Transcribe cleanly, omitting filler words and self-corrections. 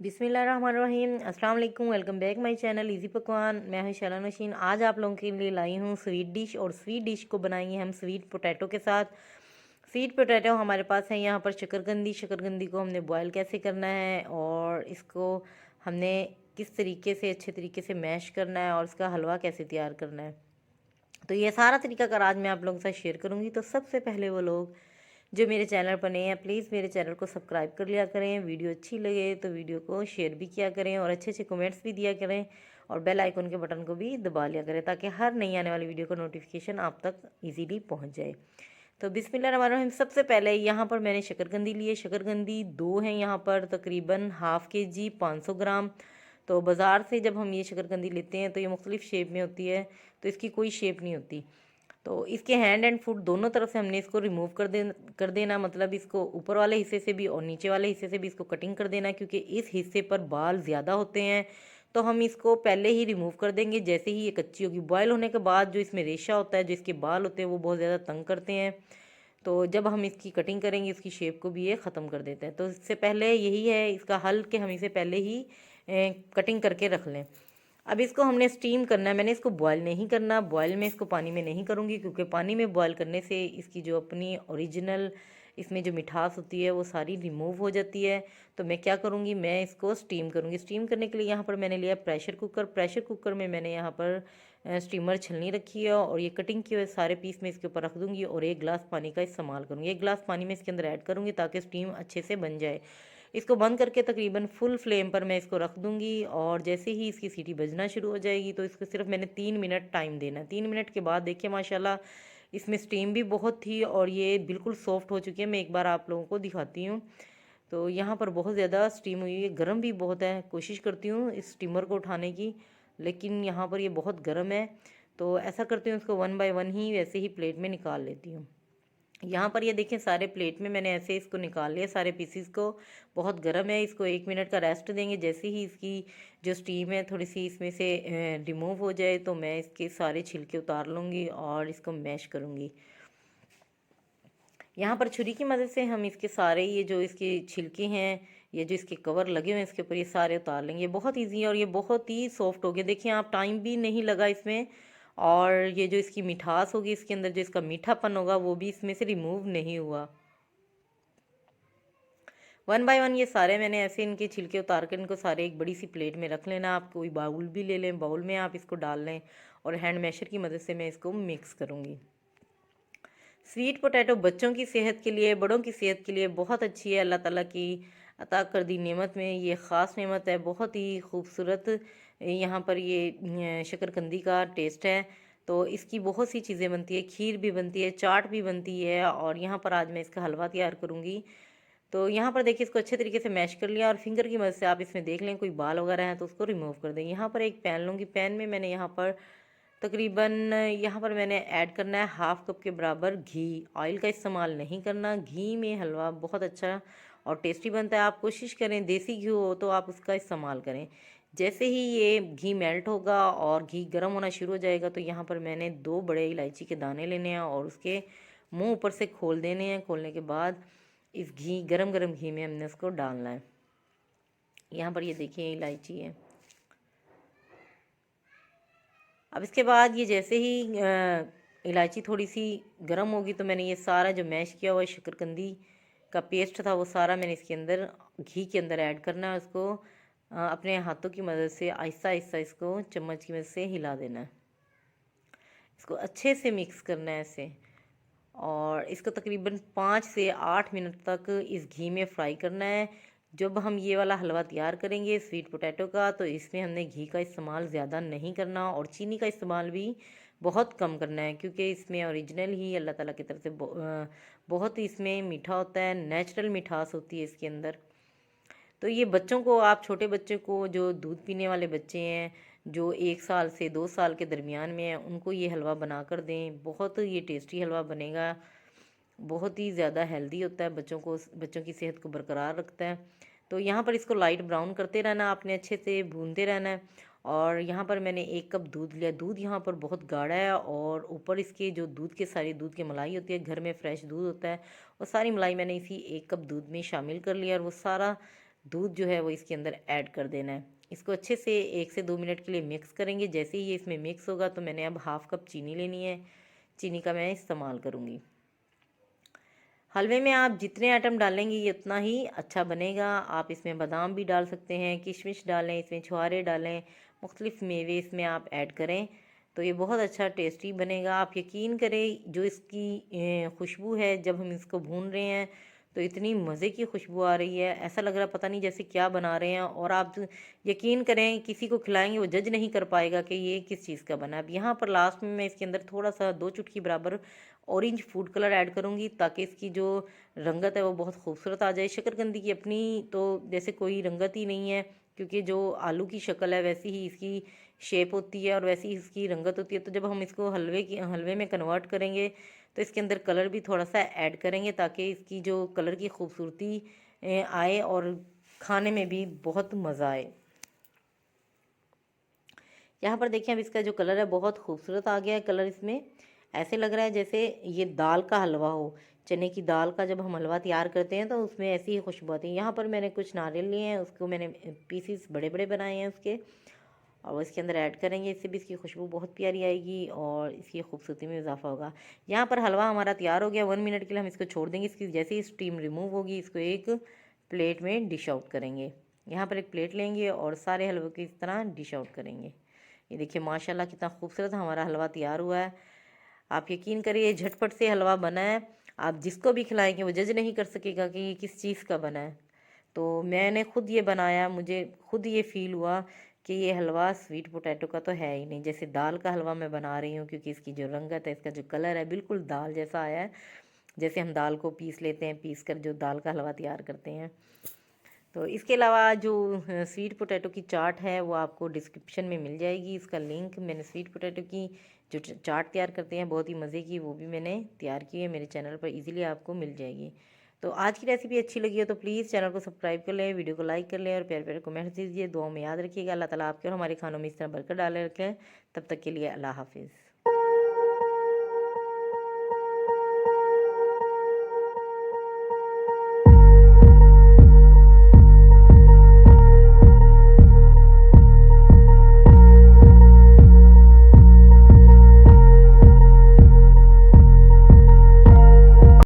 बिस्मिल्लाहिर्रहमानिर्रहीम। अस्सलाम वालेकुम। Welcome back my channel easy पकवान। मैं हूं शैला नशीन। आज आप लोगों के लिए लाई हूं स्वीट डिश, और स्वीट डिश को बनाएंगे हम स्वीट पोटैटो के साथ। स्वीट पोटैटो हमारे पास है यहाँ पर शकरकंदी। शकरकंदी को हमने बॉयल कैसे करना है और इसको हमने किस तरीके से अच्छे तरीके से मैश करना है और इसका हलवा कैसे तैयार करना है, तो ये सारा तरीकाकार आज मैं आप लोगों के साथ शेयर करूँगी। तो सबसे पहले वो लोग जो मेरे चैनल पर नए हैं, प्लीज़ मेरे चैनल को सब्सक्राइब कर लिया करें। वीडियो अच्छी लगे तो वीडियो को शेयर भी किया करें और अच्छे अच्छे कमेंट्स भी दिया करें, और बेल आइकन के बटन को भी दबा लिया करें ताकि हर नई आने वाली वीडियो का नोटिफिकेशन आप तक इजीली पहुंच जाए। तो बिस्मिल्लाहिर्रहमानिर्रहीम। सबसे पहले यहाँ पर मैंने शकरकंदी ली है। शकरकंदी 2 है यहाँ पर, तकरीबन हाफ़ kg 500 ग्राम। तो बाज़ार से जब हम ये शकरकंदी लेते हैं तो ये मुख्तलिफ़ शेप में होती है, तो इसकी कोई शेप नहीं होती। तो इसके हैंड एंड फुट दोनों तरफ से हमने इसको रिमूव कर देना, मतलब इसको ऊपर वाले हिस्से से भी और नीचे वाले हिस्से से भी इसको कटिंग कर देना, क्योंकि इस हिस्से पर बाल ज़्यादा होते हैं। तो हम इसको पहले ही रिमूव कर देंगे जैसे ही ये कच्ची होगी। बॉयल होने के बाद जो इसमें रेशा होता है, जो इसके बाल होते हैं, वो बहुत ज़्यादा तंग करते हैं। तो जब हम इसकी कटिंग करेंगे इसकी शेप को भी ये ख़त्म कर देते हैं। तो इससे पहले यही है इसका हल कि हम इसे पहले ही कटिंग करके रख लें। अब इसको हमने स्टीम करना है। मैंने इसको बॉयल नहीं करना, बॉयल में इसको पानी में नहीं करूँगी, क्योंकि पानी में बॉयल करने से इसकी जो अपनी ओरिजिनल इसमें जो मिठास होती है वो सारी रिमूव हो जाती है। तो मैं क्या करूँगी, मैं इसको स्टीम करूँगी। स्टीम करने के लिए यहाँ पर मैंने लिया प्रेशर कुकर। प्रेशर कुकर में मैंने यहाँ पर स्टीमर छलनी रखी है, और ये कटिंग किए हुए सारे पीस मैं इसके ऊपर रख दूँगी और 1 गिलास पानी का इस्तेमाल करूँगी। 1 गिलास पानी में इसके अंदर ऐड करूँगी ताकि स्टीम अच्छे से बन जाए। इसको बंद करके तकरीबन फुल फ्लेम पर मैं इसको रख दूँगी, और जैसे ही इसकी सीटी बजना शुरू हो जाएगी तो इसको सिर्फ मैंने 3 मिनट टाइम देना है। 3 मिनट के बाद देखिए माशाल्लाह इसमें स्टीम भी बहुत थी और ये बिल्कुल सॉफ्ट हो चुकी है। मैं एक बार आप लोगों को दिखाती हूँ। तो यहाँ पर बहुत ज़्यादा स्टीम हुई है, गर्म भी बहुत है। कोशिश करती हूँ इस स्टीमर को उठाने की, लेकिन यहाँ पर ये बहुत गर्म है। तो ऐसा करती हूँ, इसको 1 बाय 1 ही वैसे ही प्लेट में निकाल लेती हूँ। यहाँ पर ये देखें सारे प्लेट में मैंने ऐसे इसको निकाल लिया सारे पीसीस को। बहुत गर्म है, इसको 1 मिनट का रेस्ट देंगे। जैसे ही इसकी जो स्टीम है थोड़ी सी इसमें से रिमूव हो जाए तो मैं इसके सारे छिलके उतार लूँगी और इसको मैश करूँगी। यहाँ पर छुरी की मदद से हम इसके सारे ये जो इसके छिलके हैं, ये जो इसके कवर लगे हुए हैं इसके ऊपर, ये सारे उतार लेंगे। बहुत ईजी है और ये बहुत ही सॉफ्ट हो गया। देखिए आप, टाइम भी नहीं लगा इसमें, और ये जो इसकी मिठास होगी इसके अंदर, जो इसका मीठापन होगा वो भी इसमें से रिमूव नहीं हुआ। 1 बाय 1 ये सारे मैंने ऐसे इनके छिलके उतार कर इनको सारे एक बड़ी सी प्लेट में रख लेना। आप कोई बाउल भी ले लें, बाउल में आप इसको डाल लें, और हैंड मैशर की मदद से मैं इसको मिक्स करूँगी। स्वीट पोटैटो बच्चों की सेहत के लिए, बड़ों की सेहत के लिए बहुत अच्छी है। अल्लाह ताला की अता कर दी नेमत में ये ख़ास नेमत है। बहुत ही खूबसूरत यहाँ पर ये शकरकंदी का टेस्ट है। तो इसकी बहुत सी चीज़ें बनती है, खीर भी बनती है, चाट भी बनती है, और यहाँ पर आज मैं इसका हलवा तैयार करूँगी। तो यहाँ पर देखिए इसको अच्छे तरीके से मैश कर लिया, और फिंगर की मदद से आप इसमें देख लें कोई बाल वगैरह हैं तो उसको रिमूव कर दें। यहाँ पर एक पैन लूँगी। पैन में मैंने यहाँ पर तकरीबन यहाँ पर मैंने ऐड करना है हाफ़ कप के बराबर घी। ऑयल का इस्तेमाल नहीं करना। घी में हलवा बहुत अच्छा और टेस्टी बनता है। आप कोशिश करें देसी घी हो तो आप उसका इस्तेमाल करें। जैसे ही ये घी मेल्ट होगा और घी गर्म होना शुरू हो जाएगा तो यहाँ पर मैंने 2 बड़े इलायची के दाने लेने हैं और उसके मुंह ऊपर से खोल देने हैं। खोलने के बाद इस गरम गरम घी में हमने उसको डालना है। यहाँ पर ये देखिए इलायची है। अब इसके बाद ये जैसे ही इलायची थोड़ी सी गर्म होगी तो मैंने ये सारा जो मैश किया हुआ शकरकंदी का पेस्ट था वो सारा मैंने इसके अंदर घी के अंदर ऐड करना है। उसको अपने हाथों की मदद से आहिस्ता आहिस्ता इसको चम्मच की मदद से हिला देना है। इसको अच्छे से मिक्स करना है ऐसे, और इसको तकरीबन 5 से 8 मिनट तक इस घी में फ्राई करना है। जब हम ये वाला हलवा तैयार करेंगे स्वीट पोटैटो का, तो इसमें हमने घी का इस्तेमाल ज़्यादा नहीं करना और चीनी का इस्तेमाल भी बहुत कम करना है, क्योंकि इसमें ओरिजिनल ही अल्लाह ताला की तरफ से बहुत ही इसमें मीठा होता है, नेचुरल मिठास होती है इसके अंदर। तो ये बच्चों को, आप छोटे बच्चे को, जो दूध पीने वाले बच्चे हैं, जो 1 साल से 2 साल के दरमियान में हैं, उनको ये हलवा बना कर दें। बहुत ये टेस्टी हलवा बनेगा, बहुत ही ज़्यादा हेल्दी होता है, बच्चों की सेहत को बरकरार रखता है। तो यहाँ पर इसको लाइट ब्राउन करते रहना आपने, अच्छे से भूनते रहना है। और यहाँ पर मैंने 1 कप दूध लिया। दूध यहाँ पर बहुत गाढ़ा है, और ऊपर इसके जो दूध की मलाई होती है, घर में फ्रेश दूध होता है, और सारी मलाई मैंने इसी 1 कप दूध में शामिल कर लिया, और वो सारा दूध जो है वो इसके अंदर ऐड कर देना है। इसको अच्छे से 1 से 2 मिनट के लिए मिक्स करेंगे। जैसे ही ये इसमें मिक्स होगा तो मैंने अब हाफ़ कप चीनी लेनी है, चीनी का मैं इस्तेमाल करूँगी। हलवे में आप जितने आइटम डालेंगे ये उतना ही अच्छा बनेगा। आप इसमें बादाम भी डाल सकते हैं, किशमिश डालें, इसमें छुहारे डालें, मुख्तलिफ़ मेवे इसमें आप ऐड करें तो ये बहुत अच्छा टेस्टी बनेगा। आप यकीन करें जो इसकी खुशबू है, जब हम इसको भून रहे हैं तो इतनी मज़े की खुशबू आ रही है, ऐसा लग रहा पता नहीं जैसे क्या बना रहे हैं। और आप यकीन करें किसी को खिलाएंगे वो जज नहीं कर पाएगा कि ये किस चीज़ का बना है। अब यहाँ पर लास्ट में मैं इसके अंदर थोड़ा सा 2 चुटकी बराबर ऑरेंज फूड कलर ऐड करूँगी ताकि इसकी जो रंगत है वो बहुत खूबसूरत आ जाए। शकरकंदी की अपनी तो जैसे कोई रंगत ही नहीं है, क्योंकि जो आलू की शक्ल है वैसी ही इसकी शेप होती है और वैसी ही इसकी रंगत होती है। तो जब हम इसको हलवे में कन्वर्ट करेंगे तो इसके अंदर कलर भी थोड़ा सा ऐड करेंगे ताकि इसकी जो कलर की खूबसूरती आए और खाने में भी बहुत मज़ा आए। यहाँ पर देखिए अब इसका जो कलर है बहुत खूबसूरत आ गया है कलर। इसमें ऐसे लग रहा है जैसे ये दाल का हलवा हो। चने की दाल का जब हम हलवा तैयार करते हैं तो उसमें ऐसी ही खुशबू आती है। यहाँ पर मैंने कुछ नारियल लिए हैं, उसको मैंने पीसीस बड़े बड़े बनाए हैं उसके, और वो इसके अंदर ऐड करेंगे। इससे भी इसकी खुशबू बहुत प्यारी आएगी और इसकी खूबसूरती में इजाफा होगा। यहाँ पर हलवा हमारा तैयार हो गया। 1 मिनट के लिए हम इसको छोड़ देंगे। इसकी जैसे ही स्टीम रिमूव होगी इसको एक प्लेट में डिश आउट करेंगे। यहाँ पर एक प्लेट लेंगे और सारे हलवे को इस तरह डिश आउट करेंगे। ये देखिए माशाल्लाह कितना खूबसूरत हमारा हलवा तैयार हुआ है। आप यकीन करिए झटपट से हलवा बना है। आप जिसको भी खिलाएंगे वो जज नहीं कर सकेगा कि ये किस चीज़ का बना है। तो मैंने खुद ये बनाया, मुझे खुद ये फ़ील हुआ कि ये हलवा स्वीट पोटैटो का तो है ही नहीं। जैसे दाल का हलवा मैं बना रही हूँ, क्योंकि इसकी जो रंगत है, इसका जो कलर है बिल्कुल दाल जैसा आया है। जैसे हम दाल को पीस लेते हैं, पीस कर जो दाल का हलवा तैयार करते हैं। तो इसके अलावा जो स्वीट पोटैटो की चाट है वो आपको डिस्क्रिप्शन में मिल जाएगी। इसका लिंक मैंने स्वीट पोटैटो की जो चाट तैयार करते हैं बहुत ही मज़े की, वो भी मैंने तैयार की है मेरे चैनल पर, इजीली आपको मिल जाएगी। तो आज की रेसिपी अच्छी लगी है तो प्लीज़ चैनल को सब्सक्राइब कर लें, वीडियो को लाइक कर लें और प्यारे प्यारे कमेंट्स दीजिए। दुआ में याद रखिएगा। अल्लाह ताला आपके और हमारे खानों में इस तरह बरकत डाले रखें। तब तक के लिए अल्लाह हाफिज़।